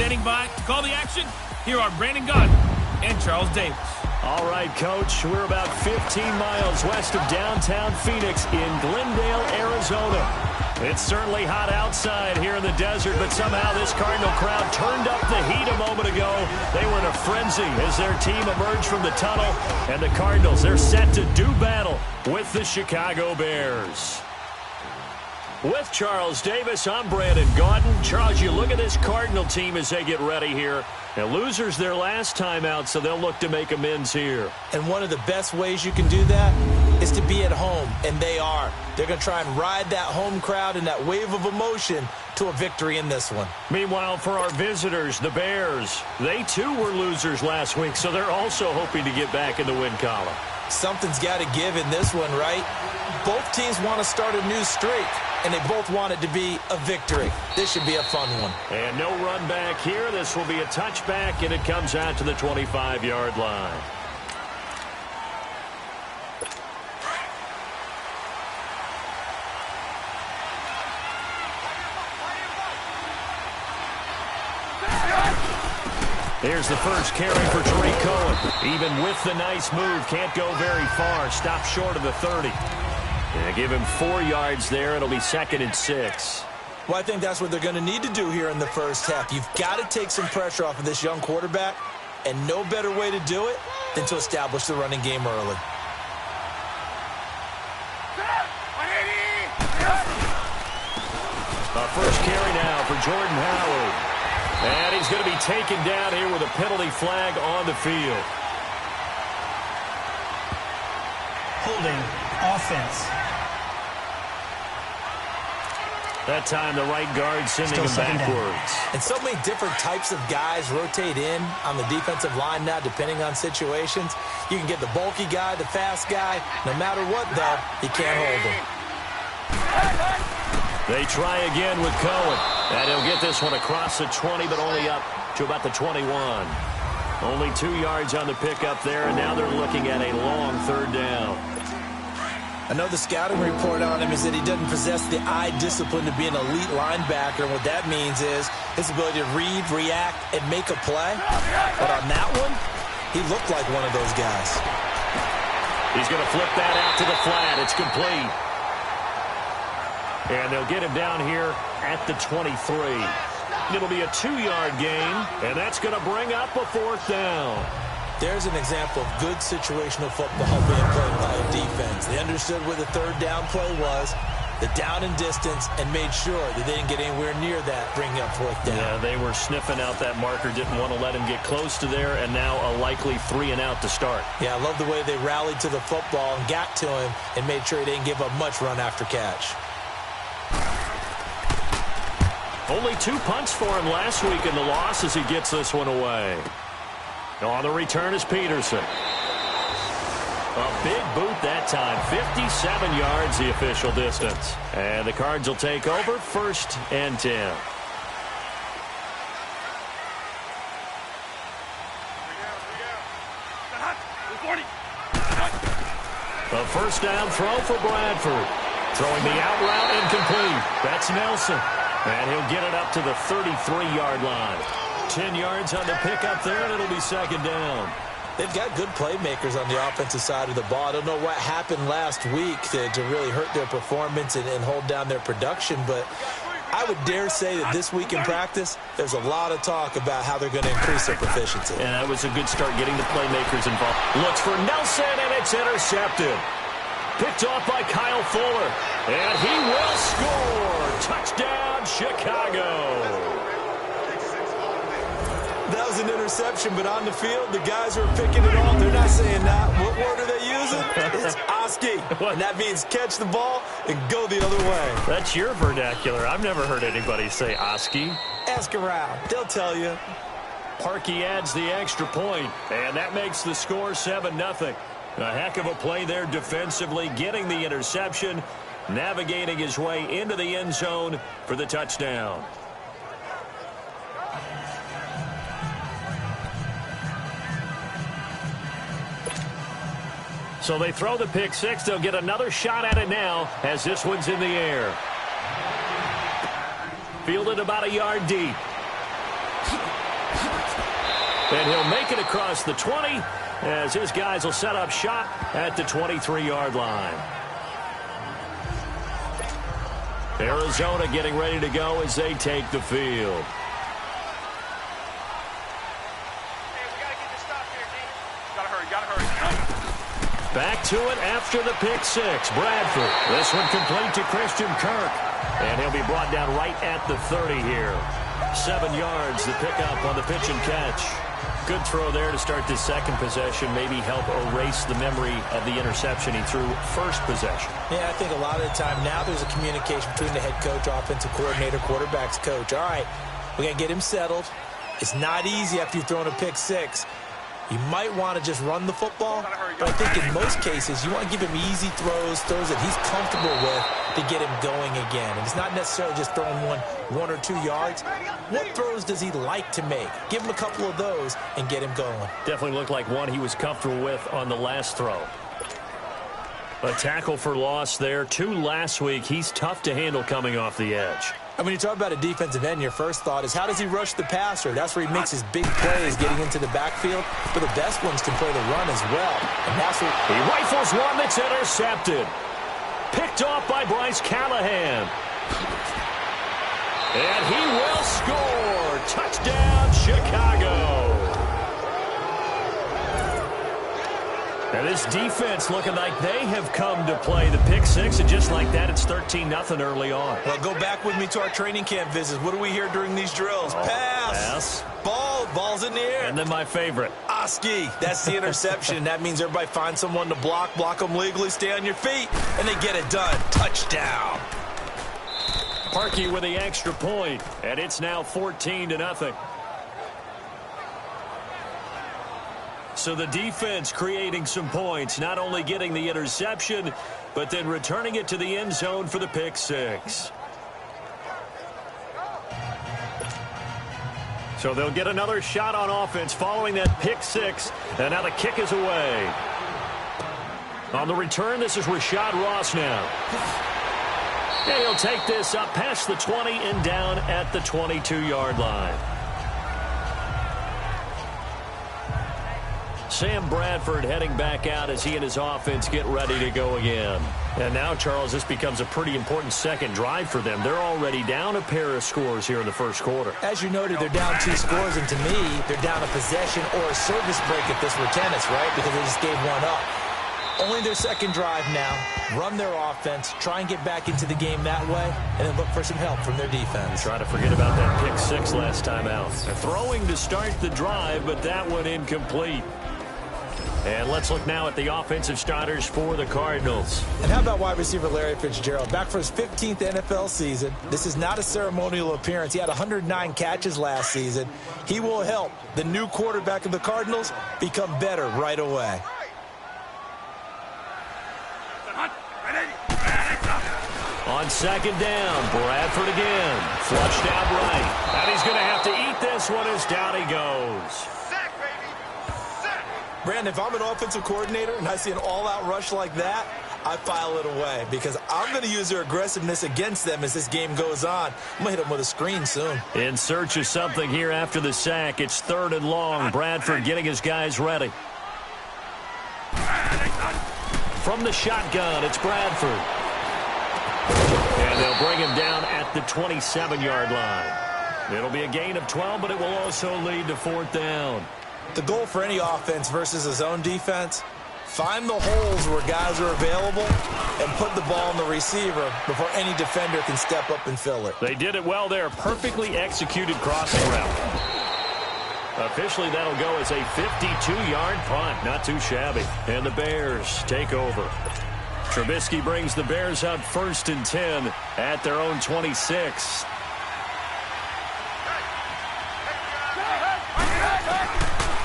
standing by to call the action. Here are Brandon Gaudin and Charles Davis. All right, Coach, we're about 15 miles west of downtown Phoenix in Glendale, Arizona. It's certainly hot outside here in the desert, but somehow this Cardinal crowd turned up the heat a moment ago. They were in a frenzy as their team emerged from the tunnel, and the Cardinals, they're set to do battle with the Chicago Bears. With Charles Davis, I'm Brandon Gaudin. Charles, you look at this Cardinal team as they get ready here. Now, losers their last time out, so they'll look to make amends here. And one of the best ways you can do that is to be at home, and they are. They're going to try and ride that home crowd and that wave of emotion to a victory in this one. Meanwhile, for our visitors, the Bears, they too were losers last week, so they're also hoping to get back in the win column. Something's got to give in this one, right? Both teams want to start a new streak, and they both want it to be a victory. This should be a fun one. And no run back here. This will be a touchback, and it comes out to the 25-yard line. Here's the first carry for Tariq Cohen. Even with the nice move, can't go very far. Stop short of the 30. And give him 4 yards there. It'll be 2nd and 6. Well, I think that's what they're going to need to do here in the first half. You've got to take some pressure off of this young quarterback, and no better way to do it than to establish the running game early. First carry now for Jordan Howard. And he's going to be taken down here with a penalty flag on the field. Holding offense. That time the right guard sending him backwards. And so many different types of guys rotate in on the defensive line now depending on situations. You can get the bulky guy, the fast guy. No matter what, though, he can't hold him. They try again with Cohen. And he'll get this one across the 20, but only up to about the 21. Only 2 yards on the pickup there, and now they're looking at a long 3rd down. I know the scouting report on him is that he doesn't possess the eye discipline to be an elite linebacker. And what that means is his ability to read, react, and make a play. But on that one, he looked like one of those guys. He's going to flip that out to the flat. It's complete. And they'll get him down here at the 23. It'll be a 2-yard gain, and that's going to bring up a 4th down. There's an example of good situational football being played by a defense. They understood where the 3rd down play was, the down and distance, and made sure that they didn't get anywhere near that, bringing up 4th down. Yeah, they were sniffing out that marker, didn't want to let him get close to there, and now a likely 3-and-out to start. Yeah, I love the way they rallied to the football and got to him and made sure he didn't give up much run after catch. Only 2 punts for him last week in the loss as he gets this one away. On the return is Peterson. A big boot that time. 57 yards the official distance. And the Cards will take over 1st and 10. A 1st down throw for Bradford. Throwing the out route incomplete. That's Nelson. And he'll get it up to the 33-yard line. 10 yards on the pickup there, and it'll be 2nd down. They've got good playmakers on the offensive side of the ball. I don't know what happened last week to really hurt their performance and hold down their production, but I would dare say that this week in practice, there's a lot of talk about how they're going to increase their proficiency. And that was a good start getting the playmakers involved. Looks for Nelson, and it's intercepted. Picked off by Kyle Fuller. And he will score. Touchdown, Chicago. That was an interception, but on the field, the guys who are picking it off, they're not saying that. What word are they using? It's Oski. And that means catch the ball and go the other way. That's your vernacular. I've never heard anybody say Oski. Ask around. They'll tell you. Parkey adds the extra point, and that makes the score 7-0. A heck of a play there defensively, getting the interception, navigating his way into the end zone for the touchdown. So they throw the pick six. They'll get another shot at it now as this one's in the air. Fielded about a yard deep. And he'll make it across the 20 as his guys will set up shop at the 23-yard line. Arizona getting ready to go as they take the field. Back to it after the pick six. Bradford. This one complete to Christian Kirk. And he'll be brought down right at the 30 here. 7 yards, the pickup on the pitch and catch. Good throw there to start this second possession. Maybe help erase the memory of the interception he threw first possession. Yeah, I think a lot of the time now there's a communication between the head coach, offensive coordinator, quarterback's coach. All right, we're going to get him settled. It's not easy after you've thrown a pick six. You might want to just run the football, but I think in most cases you want to give him easy throws that he's comfortable with to get him going again. And it's not necessarily just throwing one or 2 yards. What throws does he like to make? Give him a couple of those and get him going. Definitely looked like one he was comfortable with on the last throw. A tackle for loss there. 2 last week. He's tough to handle coming off the edge. And when you talk about a defensive end, your first thought is how does he rush the passer? That's where he makes his big plays getting into the backfield. But the best ones can play the run as well. And that's what he rifles one that's intercepted. Picked off by Bryce Callahan. And he will score. Touchdown, Chicago. And this defense looking like they have come to play the pick six, and just like that, it's 13-0 early on. Well, go back with me to our training camp visits. What do we hear during these drills? Pass. Ball's in the air. And then my favorite. Oski. That's the interception. That means everybody finds someone to block them legally, stay on your feet, and they get it done. Touchdown. Parkey with the extra point, and it's now 14-0. So the defense creating some points, not only getting the interception, but then returning it to the end zone for the pick six. So they'll get another shot on offense following that pick six, and now the kick is away. On the return, this is Rashad Ross now. And he'll take this up past the 20 and down at the 22-yard line. Sam Bradford heading back out as he and his offense get ready to go again. And now, Charles, this becomes a pretty important second drive for them. They're already down a pair of scores here in the first quarter. As you noted, they're down 2 scores, and to me, they're down a possession or a service break at this for tennis, right? Because they just gave one up. Only their second drive now. Run their offense, try and get back into the game that way, and then look for some help from their defense. Try to forget about that pick six last time out. They're throwing to start the drive, but that one incomplete. And let's look now at the offensive starters for the Cardinals. And how about wide receiver Larry Fitzgerald? Back for his 15th NFL season. This is not a ceremonial appearance. He had 109 catches last season. He will help the new quarterback of the Cardinals become better right away. On second down, Bradford again. Flushed out right. And he's going to have to eat this one as down he goes. Brandon, if I'm an offensive coordinator and I see an all-out rush like that, I file it away because I'm going to use their aggressiveness against them as this game goes on. I'm going to hit them with a screen soon. In search of something here after the sack. It's 3rd and long. Bradford getting his guys ready. From the shotgun, it's Bradford. And they'll bring him down at the 27-yard line. It'll be a gain of 12, but it will also lead to 4th down. The goal for any offense versus a zone defense, find the holes where guys are available and put the ball on the receiver before any defender can step up and fill it. They did it well there. Perfectly executed crossing route. Officially, that'll go as a 52-yard punt. Not too shabby. And the Bears take over. Trubisky brings the Bears up 1st and 10 at their own 26.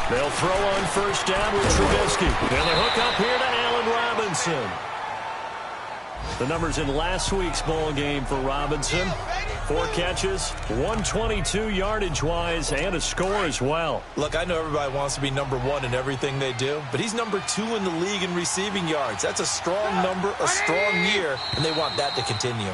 They'll throw on 1st down with Trubisky. And the hook up here to Allen Robinson. The numbers in last week's ball game for Robinson. 4 catches, 122 yardage-wise, and a score as well. Look, I know everybody wants to be number 1 in everything they do, but he's number 2 in the league in receiving yards. That's a strong number, a strong year, and they want that to continue.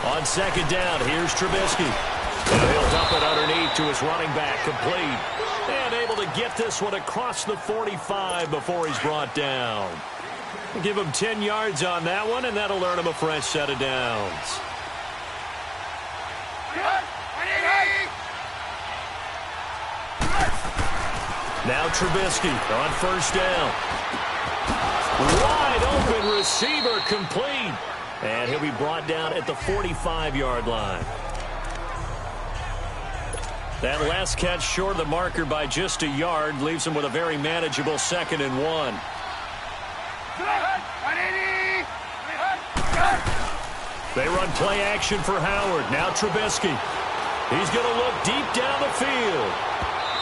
On second down, here's Trubisky. And he'll dump it underneath to his running back, complete. And able to get this one across the 45 before he's brought down. Give him 10 yards on that one, and that'll earn him a fresh set of downs. Now Trubisky on first down. Wide open receiver, complete. And he'll be brought down at the 45-yard line. That last catch short of the marker by just a yard leaves him with a very manageable 2nd and 1. They run play action for Howard. Now Trubisky. He's going to look deep down the field.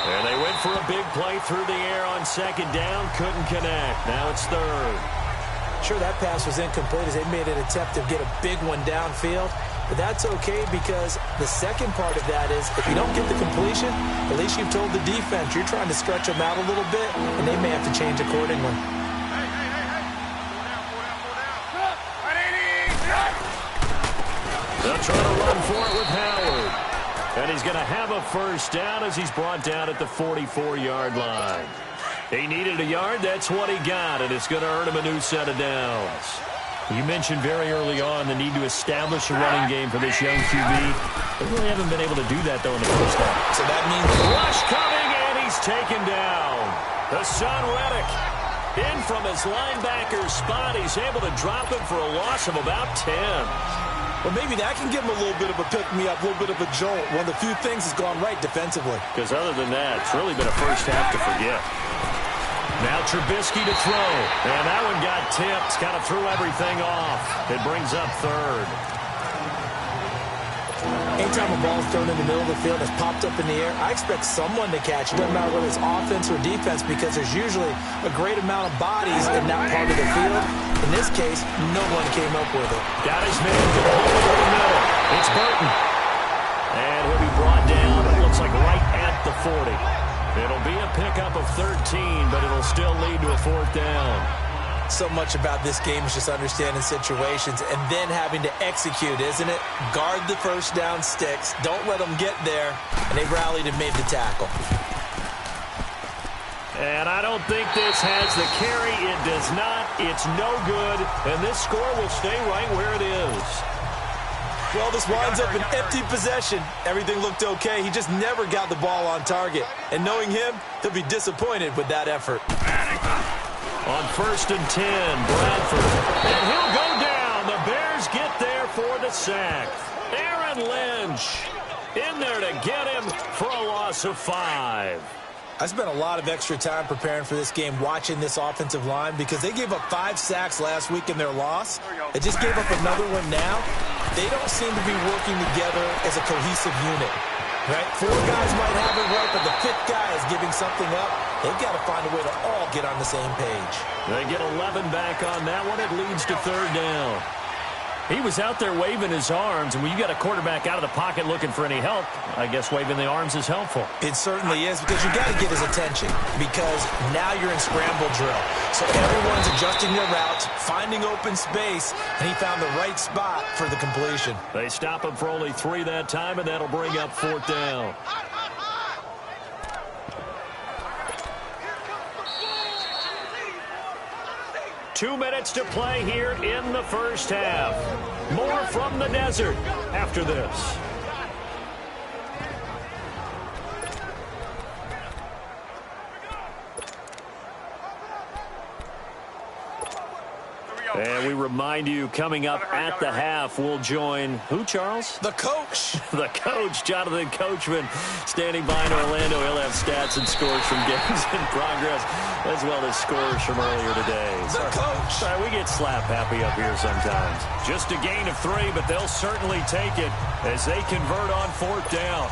And they went for a big play through the air on second down. Couldn't connect. Now it's 3rd. Sure, that pass was incomplete as they made an attempt to get a big one downfield. But that's okay because the second part of that is if you don't get the completion, at least you've told the defense you're trying to stretch them out a little bit, and they may have to change accordingly. They'll try to run for it with Howard. And he's going to have a first down as he's brought down at the 44-yard line. He needed a yard. That's what he got, and it's going to earn him a new set of downs. You mentioned very early on the need to establish a running game for this young QB. They really haven't been able to do that, though, in the first half. So that means rush coming, and he's taken down. Hassan Reddick in from his linebacker spot. He's able to drop him for a loss of about 10. Well, maybe that can give him a little bit of a pick-me-up, a little bit of a jolt. One of the few things has gone right defensively. Because other than that, it's really been a first half to forget. Now Trubisky to throw. And that one got tipped. Kind of threw everything off. It brings up 3rd. Anytime a ball is thrown in the middle of the field, it's popped up in the air, I expect someone to catch it. Doesn't matter whether it's offense or defense because there's usually a great amount of bodies in that part of the field. In this case, no one came up with it. Got his man over the middle. It's Burton. And he'll be brought down, it looks like right at the 40. It'll be a pickup of 13, but it'll still lead to a 4th down. So much about this game is just understanding situations and then having to execute, isn't it? Guard the first down sticks. Don't let them get there. And they rallied and made the tackle. And I don't think this has the carry. It does not. It's no good. And this score will stay right where it is. Well, this winds up an empty possession. Everything looked okay. He just never got the ball on target. And knowing him, he'll be disappointed with that effort. On 1st and 10, Bradford. And he'll go down. The Bears get there for the sack. Aaron Lynch in there to get him for a loss of 5. I spent a lot of extra time preparing for this game watching this offensive line because they gave up 5 sacks last week in their loss. They just gave up another one now. They don't seem to be working together as a cohesive unit. Right? 4 guys might have it right, but the 5th guy is giving something up. They've got to find a way to all get on the same page. They get 11 back on that one. It leads to 3rd down. He was out there waving his arms, and when you got a quarterback out of the pocket looking for any help, I guess waving the arms is helpful. It certainly is because you got to get his attention because now you're in scramble drill. So everyone's adjusting their routes, finding open space, and he found the right spot for the completion. They stop him for only 3 that time, and that'll bring up 4th down. Two minutes to play here in the first half. More from the desert after this. And we remind you, coming up at the half, we'll join who, Charles? The coach. The coach, Jonathan Coachman, standing by in Orlando. He'll have stats and scores from games in progress, as well as scores from earlier today. The coach. Sorry, we get slap happy up here sometimes. Just a gain of 3, but they'll certainly take it as they convert on 4th down.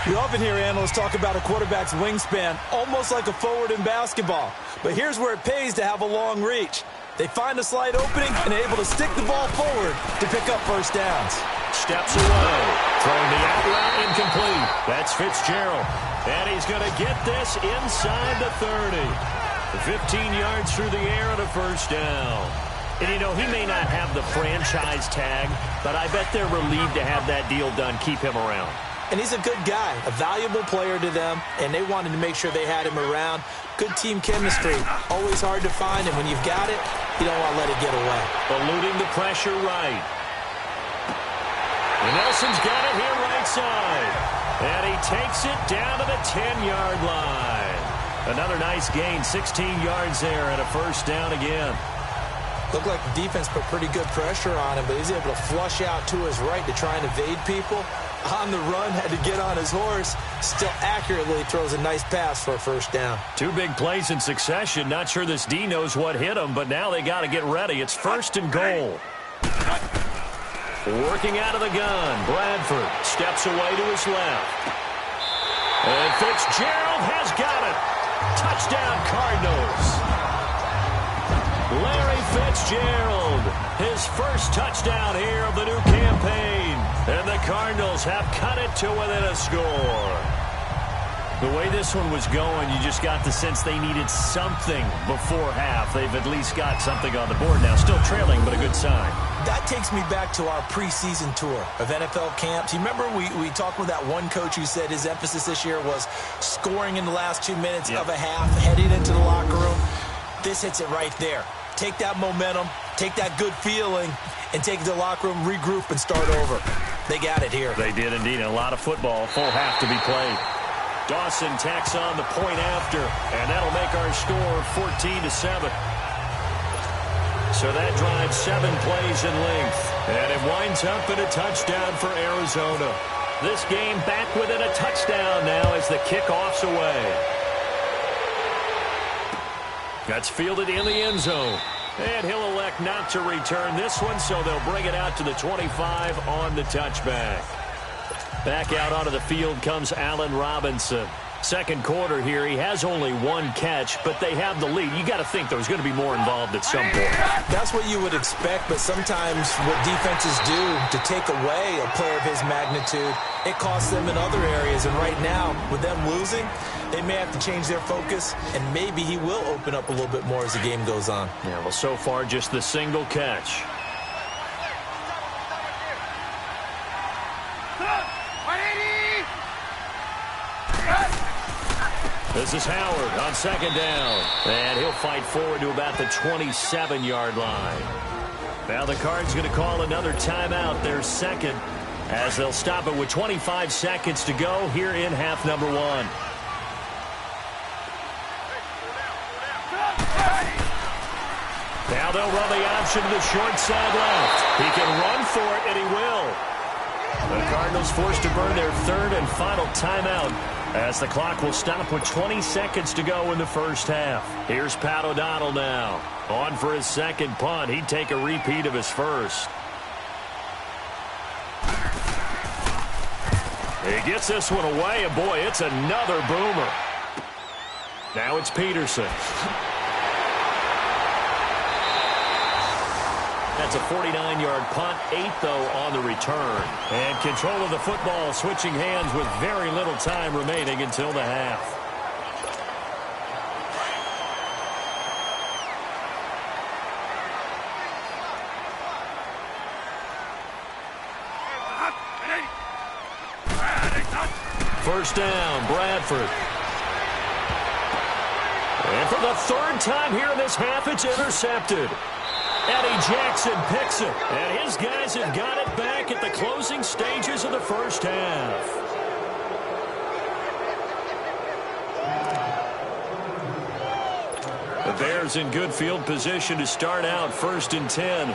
We often hear analysts talk about a quarterback's wingspan, almost like a forward in basketball. But here's where it pays to have a long reach. They find a slight opening and are able to stick the ball forward to pick up first downs. Steps away. Throwing the out route incomplete. That's Fitzgerald. And he's going to get this inside the 30. 15 yards through the air and a first down. And, you know, he may not have the franchise tag, but I bet they're relieved to have that deal done, keep him around. And he's a good guy, a valuable player to them, and they wanted to make sure they had him around. Good team chemistry, always hard to find, and when you've got it, you don't want to let it get away. Eluding the pressure right. And Nelson's got it here right side. And he takes it down to the 10-yard line. Another nice gain, 16 yards there, and a first down again. Looked like the defense put pretty good pressure on him, but he's able to flush out to his right to try and evade people. On the run, had to get on his horse. Still accurately throws a nice pass for a first down. Two big plays in succession. Not sure this D knows what hit him, but now they got to get ready. It's first and goal. Working out of the gun. Bradford steps away to his left. And Fitzgerald has got it. Touchdown, Cardinals. Larry Fitzgerald, his first touchdown here of the new campaign. And the Cardinals have cut it to within a score. The way this one was going, you just got the sense they needed something before half. They've at least got something on the board now. Still trailing, but a good sign. That takes me back to our preseason tour of NFL camps. You remember we talked with that one coach who said his emphasis this year was scoring in the last 2 minutes of a half, heading into the locker room. This hits it right there. Take that momentum, take that good feeling, and take it to the locker room, regroup, and start over. They got it here. They did indeed. A lot of football, full half to be played. Dawson tacks on the point after, and that'll make our score 14-7. So that drives 7 plays in length, and it winds up in a touchdown for Arizona. This game back within a touchdown now as the kickoff's away. That's fielded in the end zone. And he'll elect not to return this one, so they'll bring it out to the 25 on the touchback. Back out onto the field comes Allen Robinson. Second quarter here, he has only 1 catch, but they have the lead. You got to think there's going to be more involved at some point. That's what you would expect, but sometimes what defenses do to take away a player of his magnitude, it costs them in other areas. And right now, with them losing, they may have to change their focus, and maybe he will open up a little bit more as the game goes on. Yeah, well, so far, just the single catch. This is Howard on second down. And he'll fight forward to about the 27-yard line. Now the Cards going to call another timeout, their second, as they'll stop it with 25 seconds to go here in half number 1. Now they'll run the option to the short side left. He can run for it, and he will. The Cardinals forced to burn their third and final timeout as the clock will stop with 20 seconds to go in the first half. Here's Pat O'Donnell now. On for his second punt. He'd take a repeat of his first. He gets this one away, and boy, it's another boomer. Now it's Peterson. That's a 49-yard punt, 8 though on the return. And control of the football switching hands with very little time remaining until the half. First down, Bradford. And for the third time here in this half, it's intercepted. Eddie Jackson picks it, and his guys have got it back at the closing stages of the first half. The Bears in good field position to start out, 1st and 10.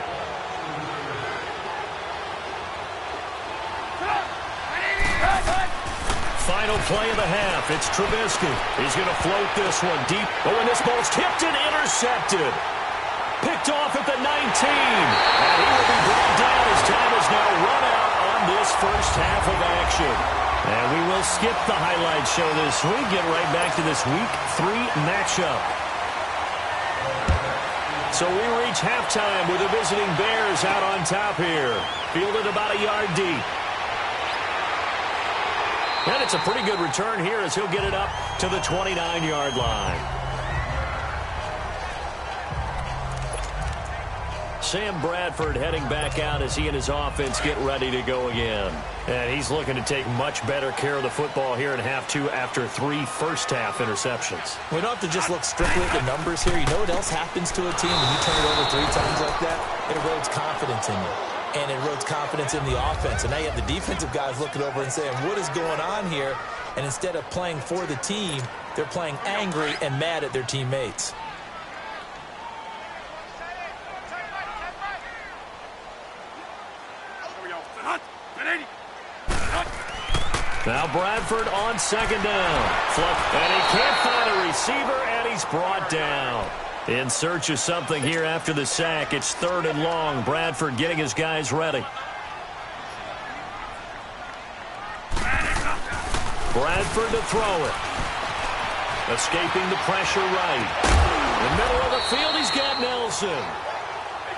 Final play of the half. It's Trubisky. He's going to float this one deep. Oh, and this ball's tipped and intercepted. Picked off at the 19. And he will be brought down as time is now run out on this first half of action. And we will skip the highlight show this week. Get right back to this Week 3 matchup. So we reach halftime with the visiting Bears out on top here. Fielded about a yard deep. And it's a pretty good return here as he'll get it up to the 29-yard line. Sam Bradford heading back out as he and his offense get ready to go again. And he's looking to take much better care of the football here in half two after 3 first-half interceptions. We don't have to just look strictly at the numbers here. You know what else happens to a team when you turn it over 3 times like that? It erodes confidence in you. And it erodes confidence in the offense. And now you have the defensive guys looking over and saying, what is going on here? And instead of playing for the team, they're playing angry and mad at their teammates. Now Bradford on second down. And he can't find a receiver, and he's brought down. In search of something here after the sack. It's 3rd and long. Bradford getting his guys ready. Bradford to throw it. Escaping the pressure right. In the middle of the field, he's got Nelson.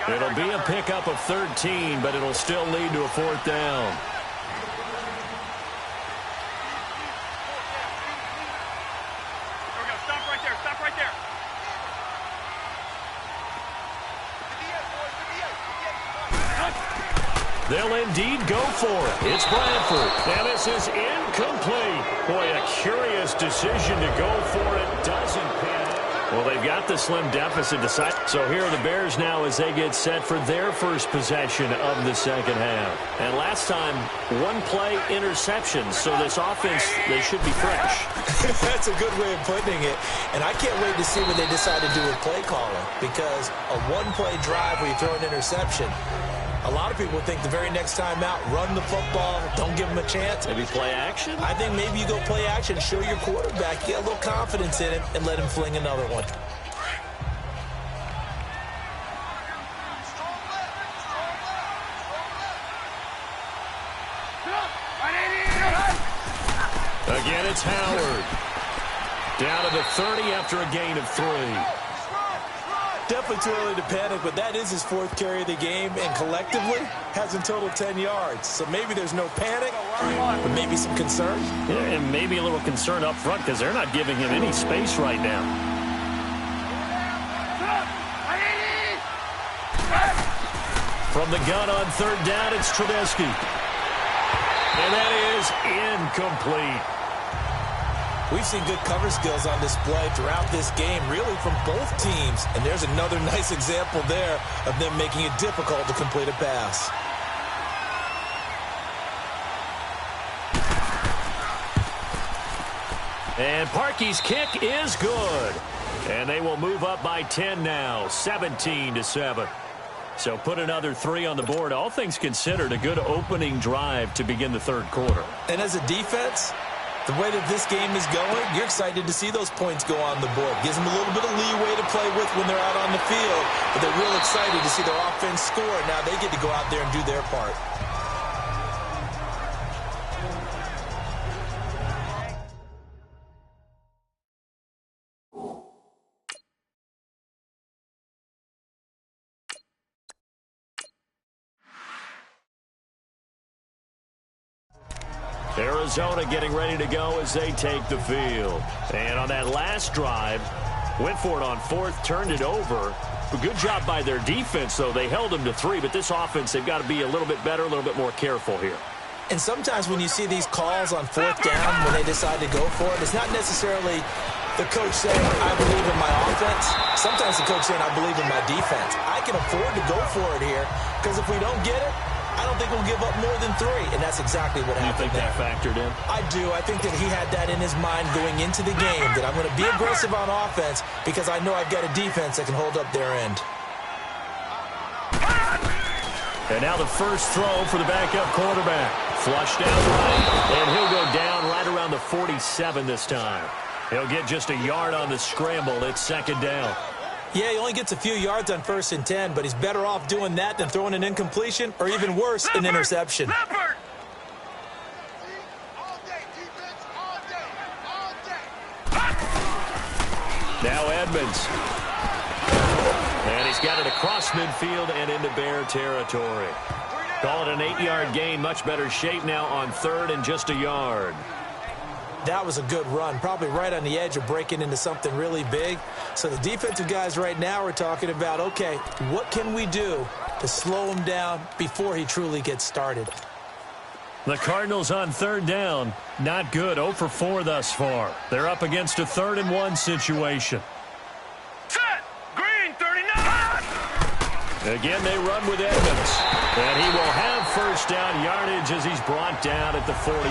It'll be a pickup of 13, but it'll still lead to a 4th down. They'll indeed go for it. It's Bradford. And this is incomplete. Boy, a curious decision to go for it. Doesn't pan out. Well, they've got the slim deficit to side. So here are the Bears now as they get set for their first possession of the second half. And last time, 1-play interception. So this offense, they should be fresh. That's a good way of putting it. And I can't wait to see what they decide to do with play calling. Because a 1-play drive where you throw an interception, a lot of people think the very next time out, run the football, don't give them a chance. Maybe play action? I think maybe you go play action, show your quarterback, get a little confidence in him, and let him fling another one. Again, it's Howard. Down to the 30 after a gain of 3. Definitely too early to panic, but that is his 4th carry of the game, and collectively has in total 10 yards. So maybe there's no panic, but maybe some concern. Yeah, and maybe a little concern up front because they're not giving him any space right now. From the gun on 3rd down, it's Trubisky. And that is incomplete. We've seen good cover skills on display throughout this game, really from both teams. And there's another nice example there of them making it difficult to complete a pass. And Parkey's kick is good. And they will move up by 10 now, 17-7. So put another 3 on the board. All things considered, a good opening drive to begin the 3rd quarter. And as a defense, the way that this game is going, you're excited to see those points go on the board. Gives them a little bit of leeway to play with when they're out on the field. But they're real excited to see their offense score. Now they get to go out there and do their part. Arizona getting ready to go as they take the field. And on that last drive, went for it on 4th, turned it over. A good job by their defense, though. They held them to 3, but this offense, they've got to be a little bit better, a little bit more careful here. And sometimes when you see these calls on 4th down, when they decide to go for it, it's not necessarily the coach saying, I believe in my offense. Sometimes the coach saying, I believe in my defense. I can afford to go for it here, because if we don't get it, I don't think we'll give up more than 3, and that's exactly what happened. You think that factored in? I do. I think that he had that in his mind going into the game, that I'm going to be aggressive on offense because I know I've got a defense that can hold up their end. And now the first throw for the backup quarterback. Flushed out right, and he'll go down right around the 47 this time. He'll get just a yard on the scramble. It's 2nd down. Yeah, he only gets a few yards on 1st and 10, but he's better off doing that than throwing an incompletion or even worse, an interception. Now Edmonds. And he's got it across midfield and into Bear territory. Call it an 8-yard gain. Much better shape now on 3rd and just a yard. That was a good run, probably right on the edge of breaking into something really big. So the defensive guys right now are talking about, okay, what can we do to slow him down before he truly gets started? The Cardinals on third down. Not good. 0 for 4 thus far. They're up against a 3rd-and-1 situation. Set! Green, 39! Again, they run with Edmonds. And he will have first down yardage as he's brought down at the 41.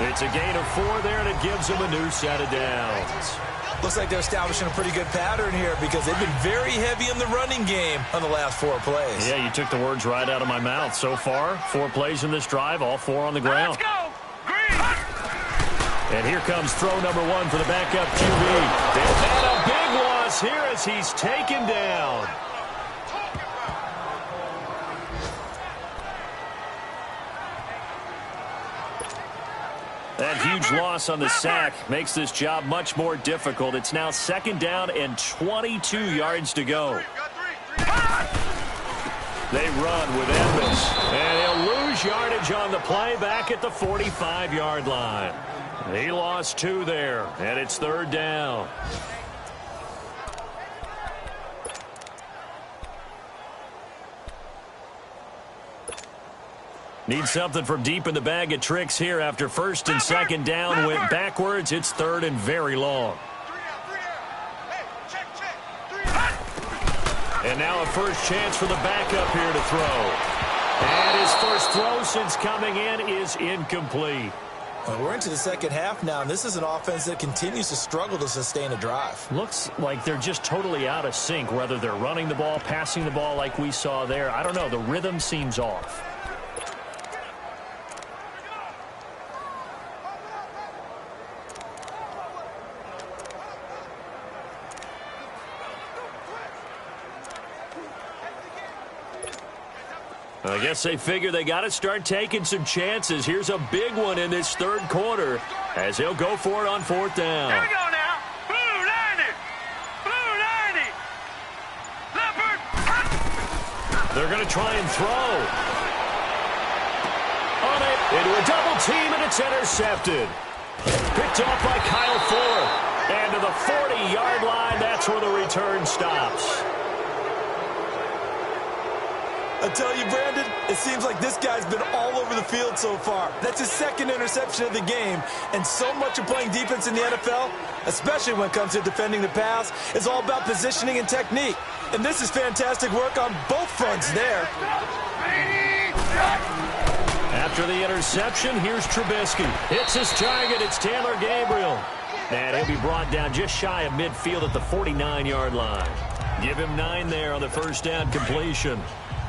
It's a gain of 4 there, and it gives him a new set of downs. Looks like they're establishing a pretty good pattern here because they've been very heavy in the running game on the last 4 plays. Yeah, you took the words right out of my mouth. So far, 4 plays in this drive, all 4 on the ground. Let's go! Green! And here comes throw number 1 for the backup QB. And a big loss here as he's taken down. That huge loss on the sack makes this job much more difficult. It's now 2nd down and 22 yards to go. They run with Edmonds. And he'll lose yardage on the play back at the 45-yard line. He lost 2 there, and it's 3rd down. Need something from deep in the bag of tricks here after 1st and 2nd down. Went backwards. It's 3rd and very long. And now a first chance for the backup here to throw. And his first throw since coming in is incomplete. Well, we're into the 2nd half now, and this is an offense that continues to struggle to sustain a drive. Looks like they're just totally out of sync, whether they're running the ball, passing the ball like we saw there. I don't know. The rhythm seems off. I guess they figure they got to start taking some chances. Here's a big one in this 3rd quarter as he'll go for it on 4th down. Here we go now. Blue 90. Blue 90. Leopard. They're going to try and throw. On it. Into a double team, and it's intercepted. Picked off by Kyle Fuller. And to the 40-yard line, that's where the return stops. I tell you, Brandon, it seems like this guy's been all over the field so far. That's his 2nd interception of the game. And so much of playing defense in the NFL, especially when it comes to defending the pass, is all about positioning and technique. And this is fantastic work on both fronts there. After the interception, here's Trubisky. Hits his target. It's Taylor Gabriel. And he'll be brought down just shy of midfield at the 49-yard line. Give him 9 there on the first down completion.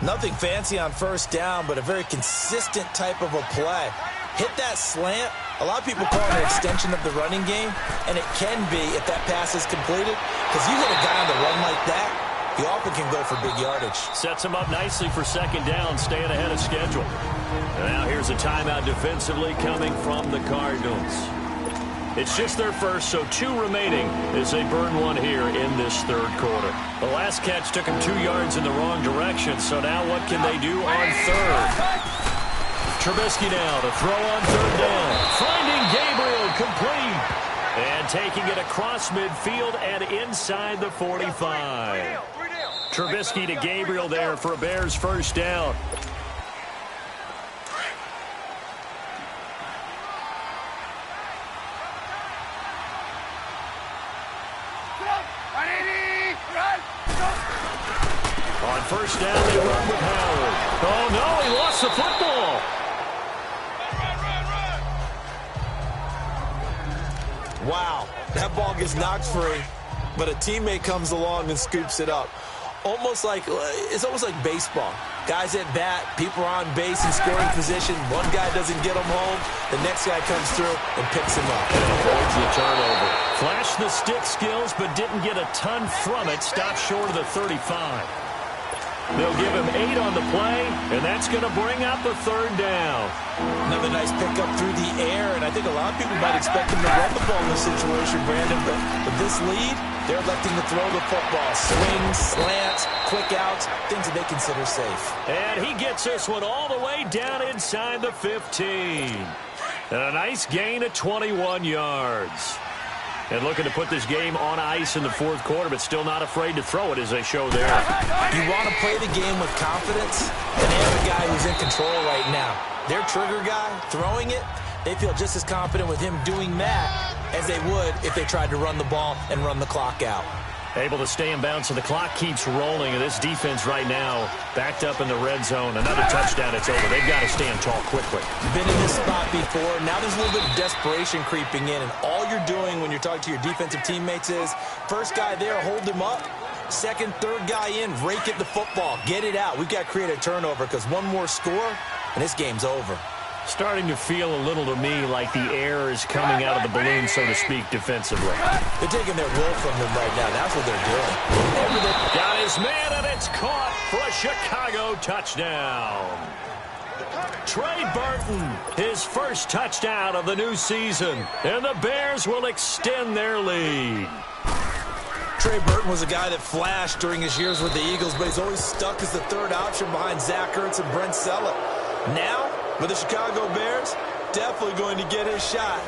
Nothing fancy on first down, but a very consistent type of a play. Hit that slant. A lot of people call it an extension of the running game, and it can be if that pass is completed, because you hit a guy on the run like that, he often can go for big yardage. Sets him up nicely for 2nd down, staying ahead of schedule. And now here's a timeout defensively coming from the Cardinals. It's just their first, so 2 remaining as they burn 1 here in this 3rd quarter. The last catch took them 2 yards in the wrong direction, so now what can they do on 3rd? Trubisky now to throw on 3rd down. Finding Gabriel complete. And taking it across midfield and inside the 45. Trubisky to Gabriel there for a Bears first down. On first down, they run with Howard. Oh, no, he lost the football. Wow, that ball gets knocked free, but a teammate comes along and scoops it up. It's almost like baseball. Guys at bat, people are on base in scoring position. One guy doesn't get him home. The next guy comes through and picks him up. And avoids the turnover. Flashed the stick skills, but didn't get a ton from it. Stopped short of the 35. They'll give him 8 on the play, and that's going to bring up the 3rd down. Another nice pickup through the air, and I think a lot of people might expect him to run the ball in this situation, Brandon, but with this lead, they're electing to throw the football. Swings, slants, quick outs, things that they consider safe. And he gets this one all the way down inside the 15. And a nice gain of 21 yards. And looking to put this game on ice in the fourth quarter, but still not afraid to throw it as they show there. You want to play the game with confidence, and they have a guy who's in control right now. Their trigger guy, throwing it, they feel just as confident with him doing that as they would if they tried to run the ball and run the clock out. Able to stay in bounds, so the clock keeps rolling. And this defense right now backed up in the red zone. Another touchdown, it's over. They've got to stand tall quickly. Been in this spot before. Now there's a little bit of desperation creeping in. And all you're doing when you're talking to your defensive teammates is, first guy there, hold him up. Second, third guy in, rake at the football. Get it out. We've got to create a turnover because one more score, and this game's over. Starting to feel a little to me like the air is coming out of the balloon, so to speak, defensively. They're taking their will from them right now. That's what they're doing. Got his man, and it's caught for a Chicago touchdown. Trey Burton, his first touchdown of the new season, and the Bears will extend their lead. Trey Burton was a guy that flashed during his years with the Eagles, but he's always stuck as the third option behind Zach Ertz and Brent Sellett. Now, with the Chicago Bears, definitely going to get his shot.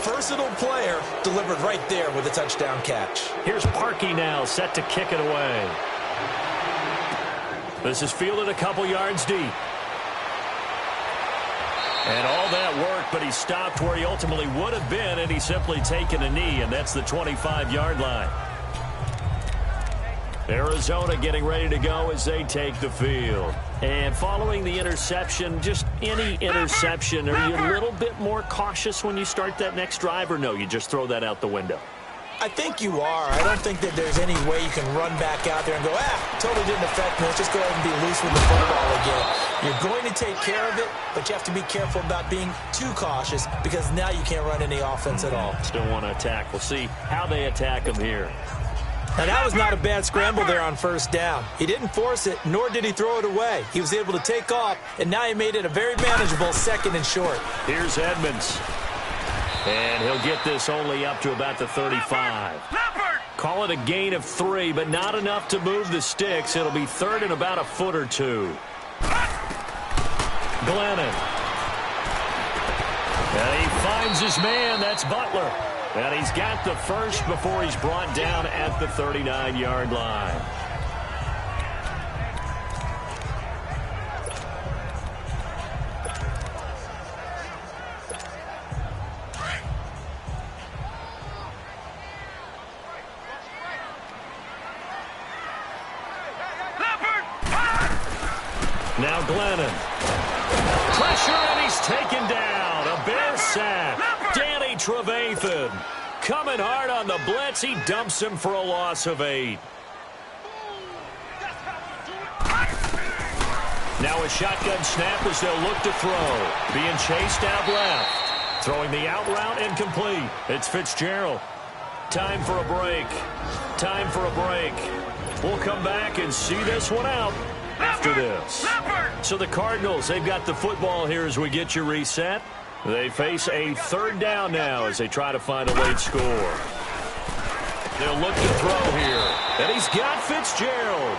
Versatile player, delivered right there with a touchdown catch. Here's Parkey now, set to kick it away. This is fielded a couple yards deep. And all that work, but he stopped where he ultimately would have been, and he's simply taken a knee, and that's the 25-yard line. Arizona getting ready to go as they take the field. And following the interception, just any interception, are you a little bit more cautious when you start that next drive, or no, you just throw that out the window? I think you are. I don't think that there's any way you can run back out there and go, totally didn't affect me. Let's just go ahead and be loose with the football again. You're going to take care of it, but you have to be careful about being too cautious because now you can't run any offense at all. Still want to attack. We'll see how they attack him here. Now, that was not a bad scramble there on first down. He didn't force it, nor did he throw it away. He was able to take off, and now he made it a very manageable second and short. Here's Edmonds. And he'll get this only up to about the 35. Call it a gain of 3, but not enough to move the sticks. It'll be third and about a foot or two. Glennon. And he finds his man. That's Butler. And he's got the first before he's brought down at the 39-yard line. Now Glennon. Pressure, and he's taken down. A Bear sack. Danny Trevathan coming hard on the blitz. He dumps him for a loss of 8. Now a shotgun snap as they'll look to throw. Being chased out left. Throwing the out route incomplete. It's Fitzgerald. Time for a break. Time for a break. We'll come back and see this one out after this. So the Cardinals, they've got the football here as we get you reset. They face a third down now as they try to find a late score. They'll look to throw here. And he's got Fitzgerald.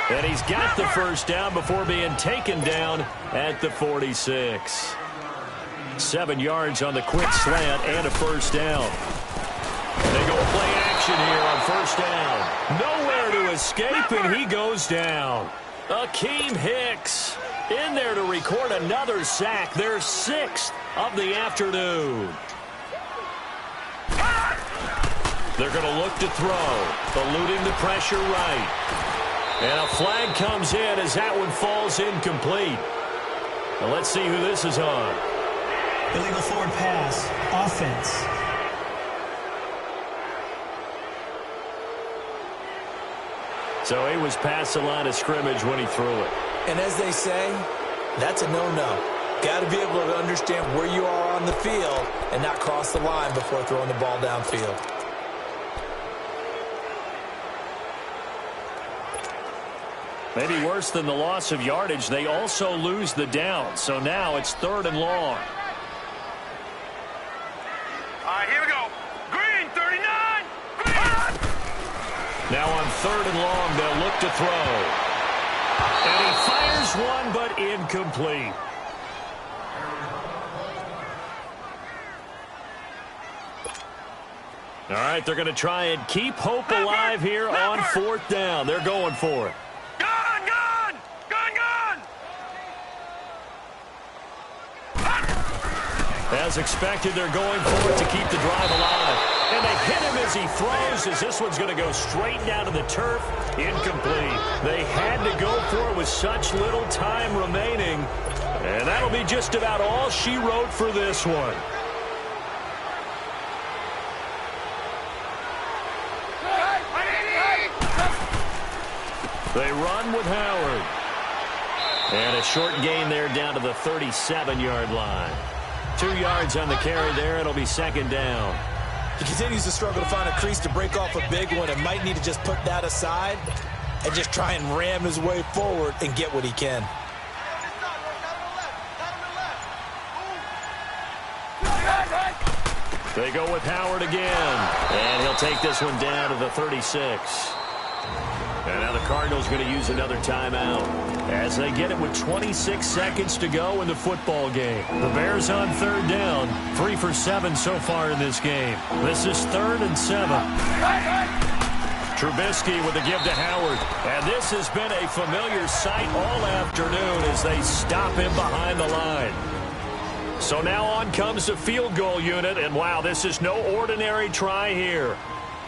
And he's got the first down before being taken down at the 46. 7 yards on the quick slant and a first down. They go play action here on first down. Nowhere to escape, and he goes down. Akeem Hicks in there to record another sack, their 6th of the afternoon. They're going to look to throw, eluding the pressure right. And a flag comes in as that one falls incomplete. Now let's see who this is on. Illegal forward pass, offense. So he was past the line of scrimmage when he threw it. And as they say, that's a no-no. Got to be able to understand where you are on the field and not cross the line before throwing the ball downfield. Maybe worse than the loss of yardage, they also lose the down. So now it's 3rd and long. All right, here we go. Green, 39. Now on 3rd and long, they'll look to throw. And he fires one, but incomplete. All right, they're going to try and keep hope alive here on 4th down. They're going for it. Gone, gone! Gone, gone! As expected, they're going for it to keep the drive alive. And they hit him as he throws, as this one's going to go straight down to the turf. Incomplete. They had to go for it with such little time remaining. And that'll be just about all she wrote for this one. They run with Howard. And a short gain there down to the 37-yard line. 2 yards on the carry there. It'll be 2nd down. He continues to struggle to find a crease to break off a big one and might need to just put that aside and just try and ram his way forward and get what he can. They go with Howard again. And he'll take this one down to the 36. And now the Cardinals going to use another timeout as they get it with 26 seconds to go in the football game. The Bears on 3rd down, 3 for 7 so far in this game. This is 3rd and 7. Trubisky with the give to Howard. And this has been a familiar sight all afternoon as they stop him behind the line. So now on comes the field goal unit. And wow, this is no ordinary try here.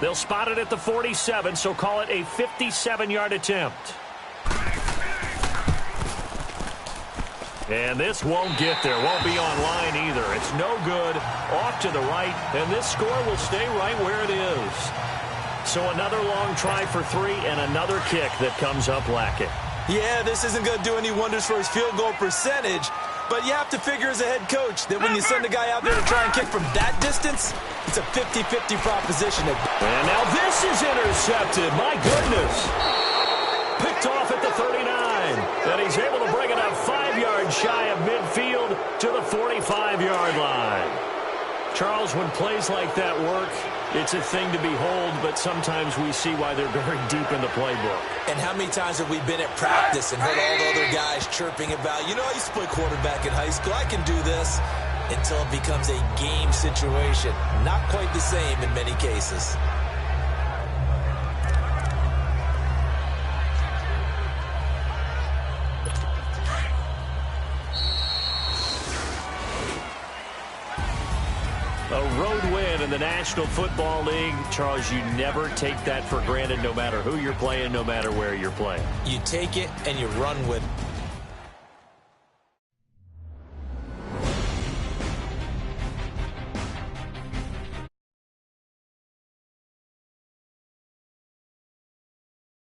They'll spot it at the 47, so call it a 57-yard attempt. And this won't get there. Won't be on line either. It's no good. Off to the right, and this score will stay right where it is. So another long try for 3 and another kick that comes up lacking. Yeah, this isn't going to do any wonders for his field goal percentage, but you have to figure as a head coach that when you send a guy out there to try and kick from that distance, it's a 50-50 proposition. And now this is intercepted. My goodness. Picked off at the 39. And he's able to bring it up 5 yards shy of midfield to the 45-yard line. Charles, when plays like that work, it's a thing to behold, but sometimes we see why they're very deep in the playbook. And how many times have we been at practice and heard all the other guys chirping about, you know, I used to play quarterback in high school, I can do this, until it becomes a game situation. Not quite the same in many cases. A road win in the National Football League. Charles, you never take that for granted no matter who you're playing, no matter where you're playing. You take it and you run with it.